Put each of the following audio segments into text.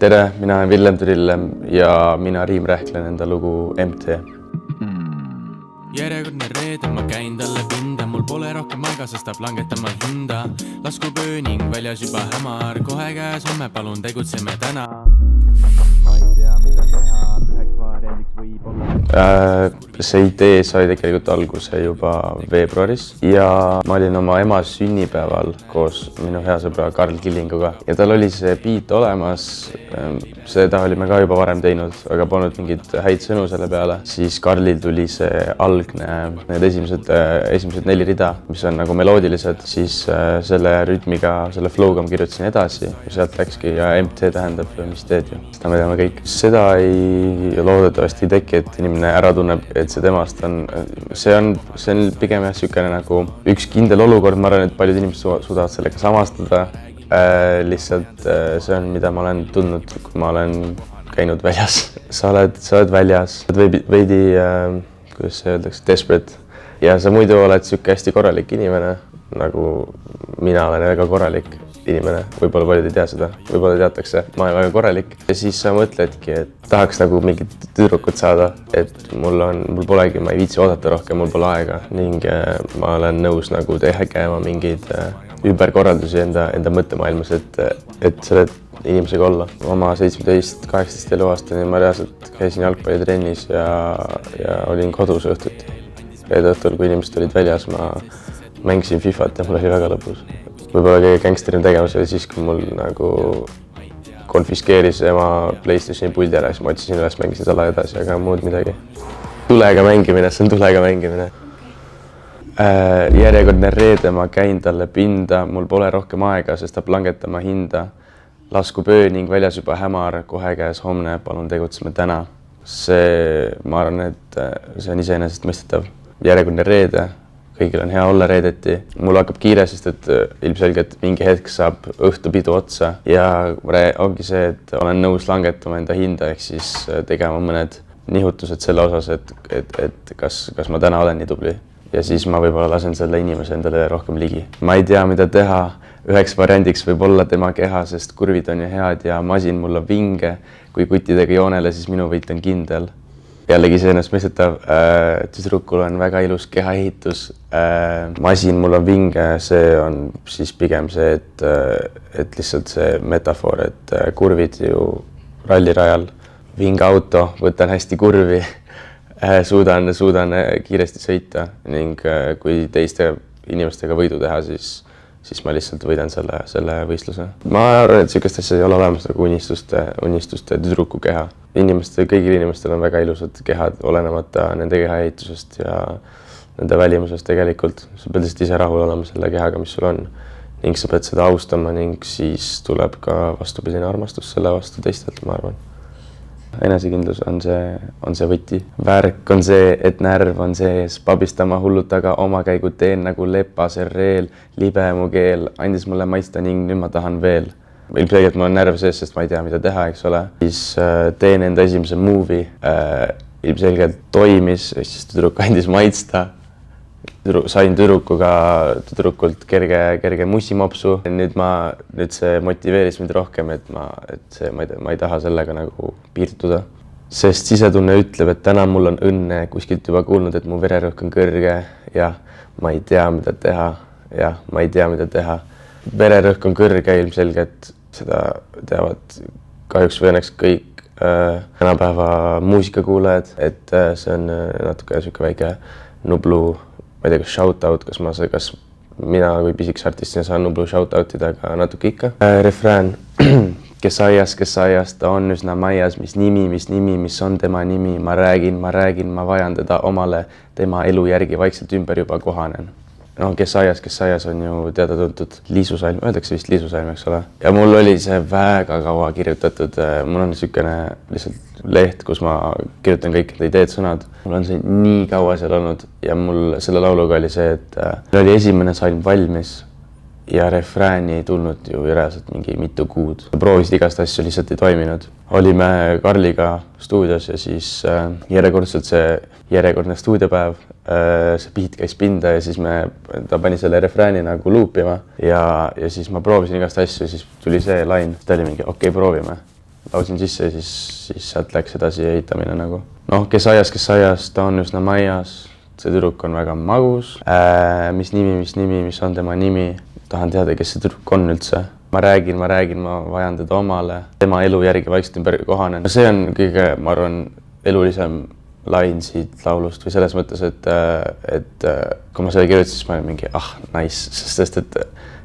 Tere, mina olen Villem Trillem ja mina riimrähklen enda lugu MT. Järjekordne reede, ma käin talle pinda, mul pole rohkem aega, sest tahab langetama hinda. Lasku pööning, väljas juba hämar, kohe käes homme, palun tegutseme täna. Ma ei tea, mida teha, üheks variandiks võib olla. See idee sai tegelikult alguse juba veebruaris ja ma olin oma ema sünnipäeval koos minu hea sõbra Karl Killinguga ja tal oli see beat olemas. Seda olime ka juba varem teinud, aga polnud mingit häid sõnu selle peale. Siis Karlil tuli see algne, need esimesed 4 rida, mis on nagu meloodilised, siis selle rütmiga, selle flow'ga ma kirjutasin edasi ja sealt läkski ja MT tähendab, mis teed ju. Seda me teame kõik. Seda loodetavasti ei teki, et inimene ära tunneb, et see temast on, see on pigem jah siukene nagu üks kindel olukord, ma arvan, et paljud inimesed suudavad sellega samastada. Lihtsalt see on, mida ma olen tundnud, kui ma olen käinud väljas. Sa oled väljas, veidi, kuidas see öeldakse, desperate. Ja sa muidu oled siuke hästi korralik inimene, nagu mina olen väga korralik inimene. Võib-olla paljud ei tea seda, võib-olla teatakse, ma olen väga korralik. Ja siis sa mõtledki, et tahaks nagu mingit tüdrukut saada, et mul polegi, ma ei viitsi oodata rohkem, mul pole aega ning ma olen nõus nagu tegema mingeid ümberkorraldusi enda mõttemaailmas, et selle inimesega olla. Oma 17-18 eluaastani ma reaalselt käisin jalgpallitrennis ja olin kodus õhtuti. Reede õhtul, kui inimesed olid väljas, ma mängisin Fifat ja mul oli väga lõbus. Võib-olla kõige gangsterim tegevus oli siis, kui mul nagu konfiskeeris ema PlayStationi puldi ära, siis ma otsisin üles, mängisin selle edasi, aga muud midagi. Tulega mängimine, see on tulega mängimine. Järjekordne reede, ma käin talle pinda, mul pole rohkem aega, sest tahab langetama hinda. Lasku pööning, väljas juba hämar, kohe käes homne, palun tegutseme täna. Ma arvan, et see on iseenesestmõistetav. Järjekordne reede, kõigil on hea olla reedeti. Mul hakkab kiire, sest et ilmselgelt mingi hetk saab õhtupidu otsa ja ongi see, et olen nõus langetama enda hinda, ehk siis tegema mõned nihutused selle osas, et kas ma täna olen nii tubli. Ja siis ma võib-olla lasen selle inimese endale rohkem ligi. Ma ei tea, mida teha. Üheks variandiks võib olla tema keha, sest kurvid on ju head ja masin mul on vinge. Kui kuttidega joonele, siis minu võit on kindel. Jällegi see ennastmõistetav, tüdrukul on väga ilus kehaehitus. Masin mul on vinge, see on siis pigem see, et lihtsalt see metafoor, et kurvid ju rallirajal. Vinge auto, võtan hästi kurvi. Suudan kiiresti sõita ning kui teiste inimestega võidu teha, siis ma lihtsalt võidan selle võistluse. Ma arvan, et sellist asja ei ole olemas nagu unistuste tüdruku keha. Kõigil inimestel on väga ilusad kehad, olenemata nende kehaehitusest ja nende välimusest tegelikult. Sa pead lihtsalt ise rahul olema selle kehaga, mis sul on ning sa pead seda austama ning siis tuleb ka vastupidine armastus selle vastu teistelt, ma arvan. Enesekindlus on see võti. Värk on see, et närv on sees, pabistama hullutaga oma käigu teen nagu lepase reel, libe mu keel, andis mulle maista ning nüüd ma tahan veel. Ilmselgelt mul on närv sees, sest ma ei tea, mida teha, eks ole. Siis teen enda esimese movie, ilmselgelt toimis, siis tüdruk andis maitsta. Sain tüdrukult kerge mussimopsu. Nüüd see motiveeris mind rohkem, et ma ei taha sellega nagu piirduda. Sest sisetunne ütleb, et täna mul on õnne, kuskilt juba kuulnud, et mu vererõhk on kõrge. Jah, ma ei tea, mida teha. Vererõhk on kõrge ilmselgelt, seda teavad kahjuks või õnneks kõik tänapäeva muusikakuulajad, et see on natuke siuke väike Nublu, ma ei tea, kas shoutout, kas mina kui pisiks artistina saan Nublu shoutoutida, aga natuke ikka. Refrään. Kes aias, ta on üsna maias, mis nimi, mis on tema nimi. Ma räägin, ma vajan teda omale, tema elu järgi vaikselt ümber juba kohanen. No, kes aias on ju teada-tuntud Liisusalm, öeldakse vist Liisusalm, eks ole. Ja mul oli see väga kaua kirjutatud, mul on siukene lihtsalt leht, kus ma kirjutan kõik need ideed, sõnad. Mul on see nii kaua seal olnud ja mul selle lauluga oli see, et meil oli esimene salm valmis ja refrääni ei tulnud ju reaalselt mingi mitu kuud. Proovisid igast asju, lihtsalt ei toiminud. Olime Karliga stuudios ja siis järjekordne stuudiopäev, see beat käis pinda ja siis ta pani selle refrääni nagu luupima ja siis ma proovisin igast asju, siis tuli see line, ta oli mingi okei, proovime. laulsin sisse ja siis sealt läks edasi ehitamine nagu. Noh, kes aias, ta on üsna maias, see tüdruk on väga magus. Mis on tema nimi, tahan teada, kes see tüdruk on üldse. Ma räägin, ma vajan teda omale, tema elu järgi vaikselt ümber kohanen. See on kõige, ma arvan, elulisem lain siit laulust või selles mõttes, et kui ma selle kirjutasin, siis ma olin mingi nice,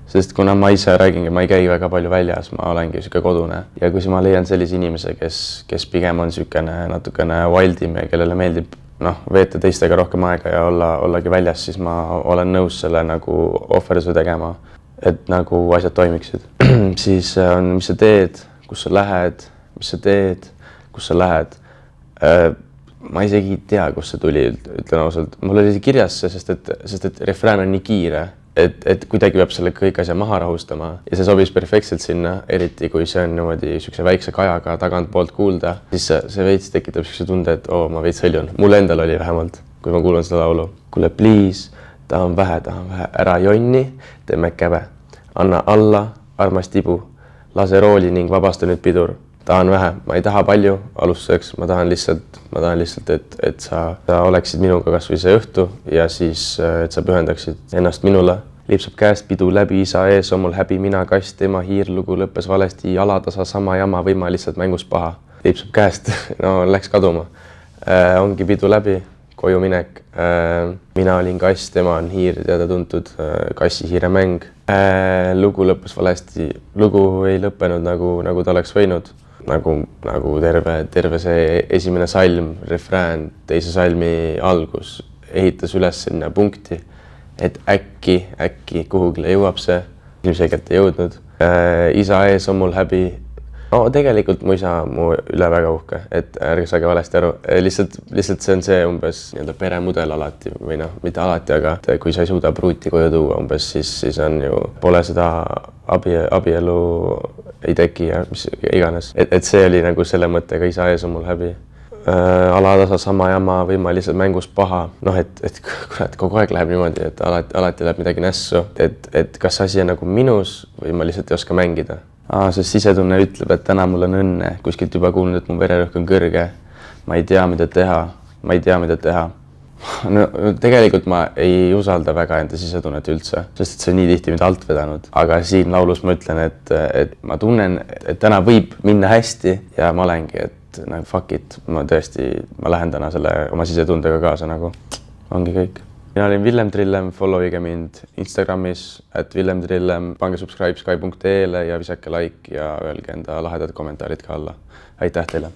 sest kuna ma ise räägingi, ma ei käi väga palju väljas, ma olengi siuke kodune ja kui ma leian sellise inimese, kes pigem on siukene natukene wildim ja kellele meeldib veeta teistega rohkem aega ja ollagi väljas, siis ma olen nõus selle nagu ohverduse tegema, et nagu asjad toimiksid. Siis on, mis sa teed, kus sa lähed, mis sa teed, kus sa lähed. Ma isegi ei tea, kus see tuli, ütlen ausalt. Mul oli see kirjas see, sest et refrään on nii kiire, et kuidagi peab selle kõik asja maha rahustama ja see sobis perfektselt sinna, eriti kui see on niimoodi siukse väikse kajaga tagant poolt kuulda, siis see veits tekitab siukse tunde, et ma veits hõljun. Mul endal oli vähemalt, kui ma kuulan seda laulu. Kuule, please, tahan vähe, ära jonni, teeme käve. Anna alla, armas tibu, lase rooli ning vabasta nüüd pidur. Tahan vähe, ma ei taha palju alustuseks, ma tahan lihtsalt, et sa oleksid minuga kas või see õhtu ja siis, et sa pühendaksid ennast minule. Lipsab käest pidu läbi, isa ees on mul häbi, mina kast, tema hiirlugu lõppes valesti, jalatasa sama jama või ma lihtsalt mängus paha. Lipsab käest, läks kaduma. Ongi pidu läbi, koju minek. Mina olin kass, tema on hiir, teada tuntud kassi-hiire mäng. Lugu lõppes valesti, lugu ei lõppenud nagu ta oleks võinud. Nagu terve see esimene salm, refrään, teise salmi algus ehitas üles sinna punkti, et äkki kuhugile jõuab see, ilmselgelt ei jõudnud. Isa ees on mul häbi. Tegelikult mu isa mu üle väga uhke, et ärge saage valesti aru. Lihtsalt see on see umbes peremudel alati või mitte alati, aga kui sa ei suuda pruuti koju tuua umbes, siis on ju, pole seda abielu ei teki ja mis iganes. Et see oli nagu selle mõttega, isa ees on mul häbi. Alatasa sama jama või ma lihtsalt mängus paha. Et kurat, kogu aeg läheb niimoodi, et alati läheb midagi nässu. Et kas asi on nagu minus või ma lihtsalt ei oska mängida. Sest sisetunne ütleb, et täna mul on õnne. Kuskilt juba kuulnud, et mu vererõhk on kõrge. Ma ei tea, mida teha. Tegelikult ma ei usalda väga enda sisetunnet üldse, sest see on nii tihti mind alt vedanud. Aga siin laulus ma ütlen, et ma tunnen, et täna võib minna hästi ja ma olengi, et fuck it, ma lähen täna selle oma sisetundega kaasa nagu. Ongi kõik. Mina olin Villem Trillem, followige mind Instagramis @VillemTrillem, pange subscribe sky.ee-le ja visake like ja öelge enda lahedad kommentaarid ka alla. Aitäh teile!